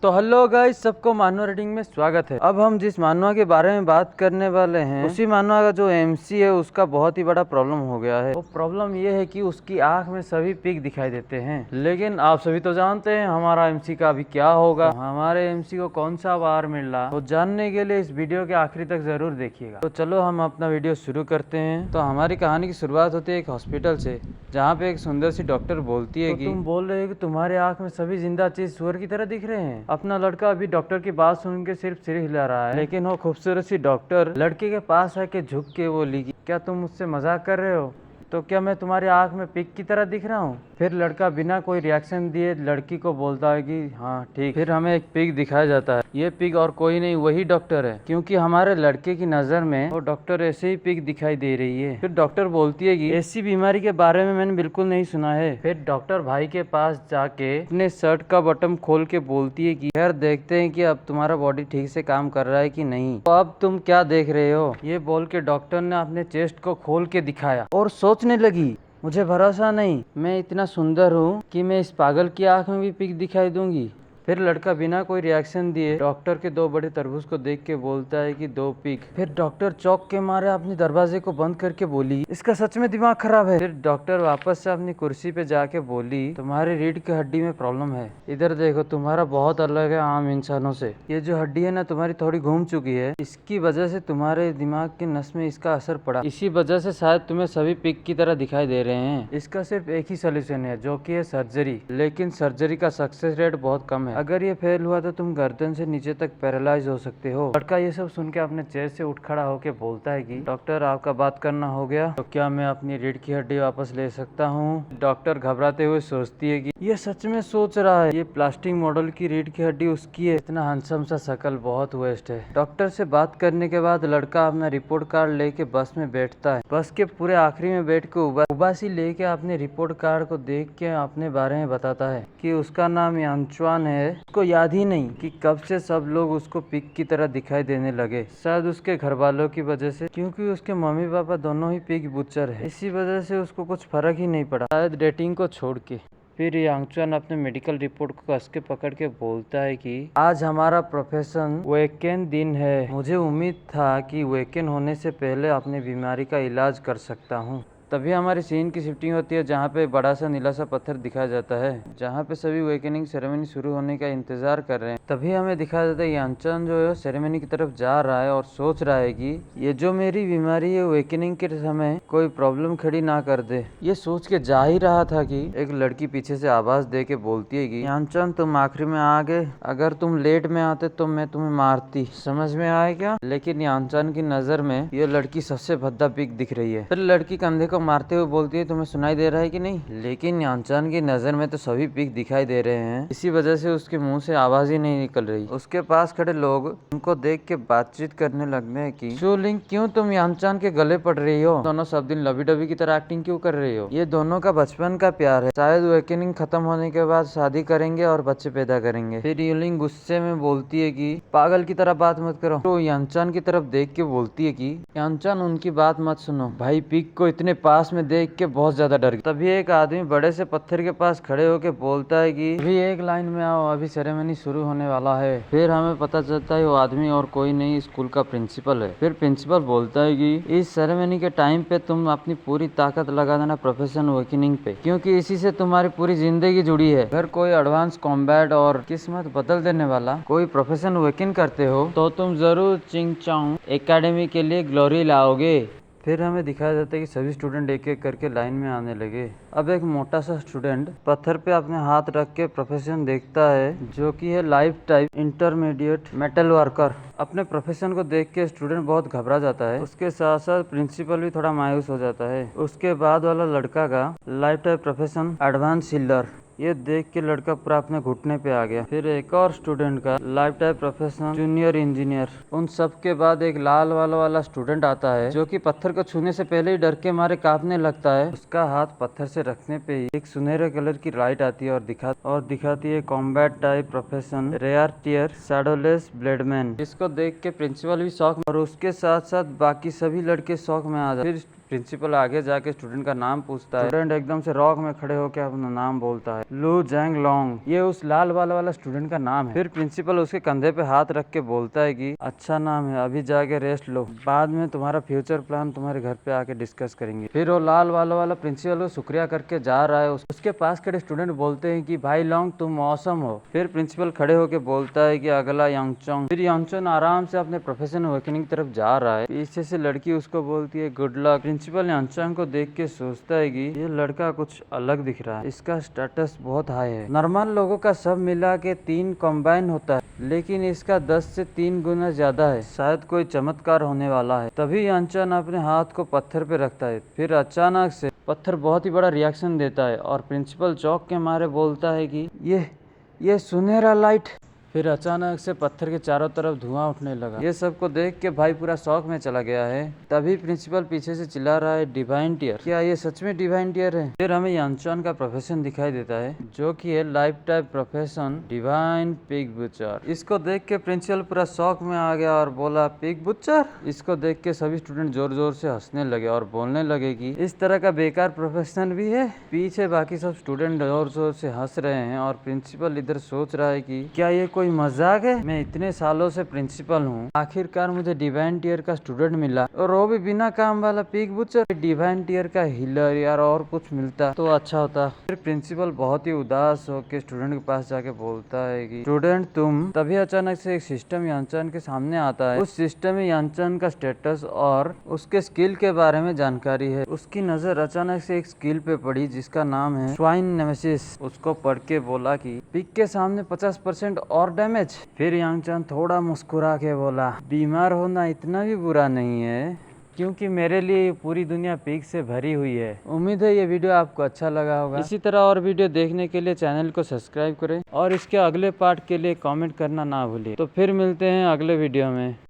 तो hello guys, सबको मानव reading में स्वागत है। अब हम जिस मानवा के बारे में बात करने वाले हैं उसी मानवा का जो एमसी है उसका बहुत ही बड़ा प्रॉब्लम हो गया है। वो प्रॉब्लम ये है कि उसकी आंख में सभी पिग दिखाई देते हैं। लेकिन आप सभी तो जानते हैं हमारा एमसी का अभी क्या होगा, तो हमारे एमसी को कौन सा वार मिल रहा, तो जानने के लिए इस वीडियो के आखिरी तक जरूर देखिएगा। तो चलो हम अपना वीडियो शुरू करते हैं। तो हमारी कहानी की शुरुआत होती है एक हॉस्पिटल से, जहाँ पे एक सुंदर सी डॉक्टर बोलती है कि तुम बोल रहे हो कि तुम्हारे आंख में सभी जिंदा चीज सुअर की तरह दिख रहे हैं। अपना लड़का अभी डॉक्टर की बात सुन के सिर्फ सिर हिला रहा है, लेकिन वो खूबसूरत सी डॉक्टर लड़के के पास आके झुक के बोली कि क्या तुम मुझसे मजाक कर रहे हो? तो क्या मैं तुम्हारी आंख में पिग की तरह दिख रहा हूँ? फिर लड़का बिना कोई रिएक्शन दिए लड़की को बोलता है कि हाँ ठीक। फिर हमें एक पिग दिखाया जाता है। ये पिग और कोई नहीं, वही डॉक्टर है, क्योंकि हमारे लड़के की नजर में वो डॉक्टर ऐसे ही पिग दिखाई दे रही है। फिर डॉक्टर बोलती है कि ऐसी बीमारी के बारे में मैंने बिल्कुल नहीं सुना है। फिर डॉक्टर भाई के पास जाके अपने शर्ट का बटन खोल के बोलती है कि यार देखते हैं कि अब तुम्हारा बॉडी ठीक से काम कर रहा है कि नहीं, तो अब तुम क्या देख रहे हो? ये बोल के डॉक्टर ने अपने चेस्ट को खोल के दिखाया और सोचने लगी, मुझे भरोसा नहीं, मैं इतना सुंदर हूँ कि मैं इस पागल की आंख में भी पिग दिखाई दूंगी। फिर लड़का बिना कोई रिएक्शन दिए डॉक्टर के दो बड़े तरबूज को देख के बोलता है कि दो पिग। फिर डॉक्टर चौंक के मारे अपने दरवाजे को बंद करके बोली, इसका सच में दिमाग खराब है। फिर डॉक्टर वापस से अपनी कुर्सी पे जाके बोली, तुम्हारी रीढ़ की हड्डी में प्रॉब्लम है। इधर देखो, तुम्हारा बहुत अलग है आम इंसानों से। ये जो हड्डी है ना तुम्हारी थोड़ी घूम चुकी है, इसकी वजह से तुम्हारे दिमाग के नस में इसका असर पड़ा। इसी वजह से शायद तुम्हें सभी पिग की तरह दिखाई दे रहे हैं। इसका सिर्फ एक ही सोल्यूशन है, जो कि है सर्जरी। लेकिन सर्जरी का सक्सेस रेट बहुत कम है। अगर ये फेल हुआ तो तुम गर्दन से नीचे तक पैरालाइज हो सकते हो। लड़का ये सब सुन के अपने चेयर से उठ खड़ा होके बोलता है कि डॉक्टर आपका बात करना हो गया, तो क्या मैं अपनी रीढ़ की हड्डी वापस ले सकता हूँ? डॉक्टर घबराते हुए सोचती है कि ये सच में सोच रहा है, ये प्लास्टिक मॉडल की रीढ़ की हड्डी उसकी है। इतना हैंडसम सा शकल बहुत वेस्ट है। डॉक्टर से बात करने के बाद लड़का अपना रिपोर्ट कार्ड लेके बस में बैठता है। बस के पूरे आखिरी में बैठ के उबासी लेके अपने रिपोर्ट कार्ड को देख के अपने बारे में बताता है कि उसका नाम यांचुआन है। उसको याद ही नहीं कि कब से सब लोग उसको पिग की तरह दिखाई देने लगे। शायद उसके घर वालों की वजह से, क्योंकि उसके मम्मी पापा दोनों ही पिग बुचर है। इसी वजह से उसको कुछ फर्क ही नहीं पड़ा, शायद डेटिंग को छोड़ के। फिर यांगचुआन अपने मेडिकल रिपोर्ट को कस के पकड़ के बोलता है कि आज हमारा प्रोफेशन वीकेंड दिन है। मुझे उम्मीद था कि वीकेंड होने से पहले अपनी बीमारी का इलाज कर सकता हूँ। तभी हमारी सीन की शिफ्टिंग होती है, जहाँ पे बड़ा सा नीला सा पत्थर दिखाया जाता है, जहाँ पे सभी वेकनिंग सेरेमनी शुरू होने का इंतजार कर रहे हैं। तभी हमें दिखाया जाता है यांचन जो है सेरेमनी की तरफ जा रहा है और सोच रहा है कि ये जो मेरी बीमारी है वेकनिंग के समय कोई प्रॉब्लम खड़ी ना कर दे। ये सोच के जा ही रहा था कि एक लड़की पीछे से आवाज दे के बोलती है कि यांचन तुम आखिरी में आ गए, अगर तुम लेट में आते तो मैं तुम्हें मारती, समझ में आया क्या? लेकिन यांचन की नजर में ये लड़की सबसे भद्दा पिग दिख रही है। फिर लड़की कंधे को मारते हुए बोलती है, तुम्हें सुनाई दे रहा है कि नहीं? लेकिन यांचन की नजर में तो सभी पिग दिखाई दे रहे हैं, इसी वजह से उसके मुंह से आवाज ही नहीं निकल रही। उसके पास खड़े लोग उनको देख के बातचीत करने लगने हैं कि शोलिंग क्यों तुम यांचन के गले पड़ रही हो? दोनों सब दिन लवी डबी की तरह एक्टिंग क्यों कर रही हो? ये दोनों का बचपन का प्यार है, शायद वेकनिंग खत्म होने के बाद शादी करेंगे और बच्चे पैदा करेंगे। फिर यूलिंग गुस्से में बोलती है कि पागल की तरह बात मत करो। तो यांचन की तरफ देख के बोलती है कि यांचन उनकी बात मत सुनो। भाई पिग को इतने पास में देख के बहुत ज्यादा डर गया। तभी एक आदमी बड़े से पत्थर के पास खड़े होके बोलता है कि अभी एक लाइन में आओ, अभी सेरेमनी शुरू होने वाला है। फिर हमें पता चलता है वो आदमी और कोई नहीं स्कूल का प्रिंसिपल है। फिर प्रिंसिपल बोलता है कि इस सेरेमनी के टाइम पे तुम अपनी पूरी ताकत लगा देना प्रोफेशन वेकनिंग पे, क्योंकि इसी से तुम्हारी पूरी जिंदगी जुड़ी है। अगर कोई एडवांस कॉम्बैट और किस्मत बदल देने वाला कोई प्रोफेशन वेकन करते हो तो तुम जरूर चिंग चांग एकेडमी के लिए ग्लोरी लाओगे। फिर हमें दिखाया जाता है कि सभी स्टूडेंट एक एक करके लाइन में आने लगे। अब एक मोटा सा स्टूडेंट पत्थर पे अपने हाथ रख के प्रोफेशन देखता है, जो कि है life type intermediate metal worker. अपने प्रोफेशन को देख के स्टूडेंट बहुत घबरा जाता है। उसके साथ साथ प्रिंसिपल भी थोड़ा मायूस हो जाता है। उसके बाद वाला लड़का का लाइफ टाइप प्रोफेशन एडवांस हिलर, ये देख के लड़का पूरा अपने घुटने पे आ गया। फिर एक और स्टूडेंट का life time professional junior engineer. उन सब के बाद एक लाल वाला स्टूडेंट आता है, जो कि पत्थर को छूने से पहले ही डर के मारे कांपने लगता है। उसका हाथ पत्थर से रखने पे ही एक सुनहरे कलर की लाइट आती है और दिखाती है combat type profession rare tier shadowless blademan, जिसको देख के प्रिंसिपल भी शौक और उसके साथ साथ बाकी सभी लड़के शौक में आ जाते। फिर प्रिंसिपल आगे जाके स्टूडेंट का नाम पूछता है। स्टूडेंट एकदम से रॉक में खड़े होकर अपना नाम बोलता है, लू जैंग लॉन्ग। ये उस लाल वाला स्टूडेंट का नाम है। फिर प्रिंसिपल उसके कंधे पे हाथ रख के बोलता है कि अच्छा नाम है, अभी जाके रेस्ट लो, बाद में तुम्हारा फ्यूचर प्लान तुम्हारे घर पे आके डिस्कस करेंगे। फिर वो लाल वाला प्रिंसिपल को शुक्रिया करके जा रहा है। उसके पास खड़े स्टूडेंट बोलते हैं कि भाई लॉन्ग तुम मौसम हो। फिर प्रिंसिपल खड़े होके बोलता है कि अगला यांगचोंग। फिर यांगचोंग आराम से अपने प्रोफेशनल अवेकनिंग की तरफ जा रहा है। पीछे से लड़की उसको बोलती है गुड लक। प्रिंसिपल यांगचोंग को देख के सोचता है कि ये लड़का कुछ अलग दिख रहा है, इसका स्टेटस बहुत हाई है। नॉर्मल लोगों का सब मिला के 3 कंबाइन होता है, लेकिन इसका 10 से 3 गुना ज्यादा है। शायद कोई चमत्कार होने वाला है। तभी यांगचोंग अपने हाथ को पत्थर पे रखता है। फिर अचानक से पत्थर बहुत ही बड़ा रिएक्शन देता है और प्रिंसिपल चौंक के मारे बोलता है कि ये सुनहरा लाइट। फिर अचानक से पत्थर के चारों तरफ धुआं उठने लगा। ये सबको देख के भाई पूरा शौक में चला गया है। तभी प्रिंसिपल पीछे से चिल्ला रहा है डिवाइन टीयर, क्या ये सच में डिवाइन टीयर है? फिर हमें यांगचोंग का प्रोफेशन दिखाई देता है, जो कि है life time profession divine pig butcher. इसको देख के प्रिंसिपल पूरा शौक में आ गया और बोला पिग बुचर। इसको देख के सभी स्टूडेंट जोर जोर से हंसने लगे और बोलने लगे कि इस तरह का बेकार प्रोफेशन भी है। पीछे बाकी सब स्टूडेंट जोर जोर से हंस रहे हैं और प्रिंसिपल इधर सोच रहा है कि क्या ये कोई मजाक है? मैं इतने सालों से प्रिंसिपल हूँ, आखिरकार मुझे डिवाइन टीयर का स्टूडेंट मिला और वो भी बिना काम वाला पिग बुचर। डिवाइन टीयर का हीलर यार और कुछ मिलता तो अच्छा होता। फिर प्रिंसिपल बहुत ही उदास होकर स्टूडेंट के पास जाके बोलता है कि स्टूडेंट तुम। तभी अचानक से एक सिस्टम यांगचोंग के सामने आता है। उस सिस्टम में यांगचोंग का स्टेटस और उसके स्किल के बारे में जानकारी है। उसकी नजर अचानक से एक स्किल पे पड़ी जिसका नाम है स्वाइन नेमेसिस। उसको पढ़ के बोला कि पिग के सामने 50% और डैमेज। फिर यांगचोंग थोड़ा मुस्कुरा के बोला बीमार होना इतना भी बुरा नहीं है, क्योंकि मेरे लिए पूरी दुनिया पिग से भरी हुई है। उम्मीद है ये वीडियो आपको अच्छा लगा होगा। इसी तरह और वीडियो देखने के लिए चैनल को सब्सक्राइब करें और इसके अगले पार्ट के लिए कमेंट करना ना भूलिए। तो फिर मिलते हैं अगले वीडियो में।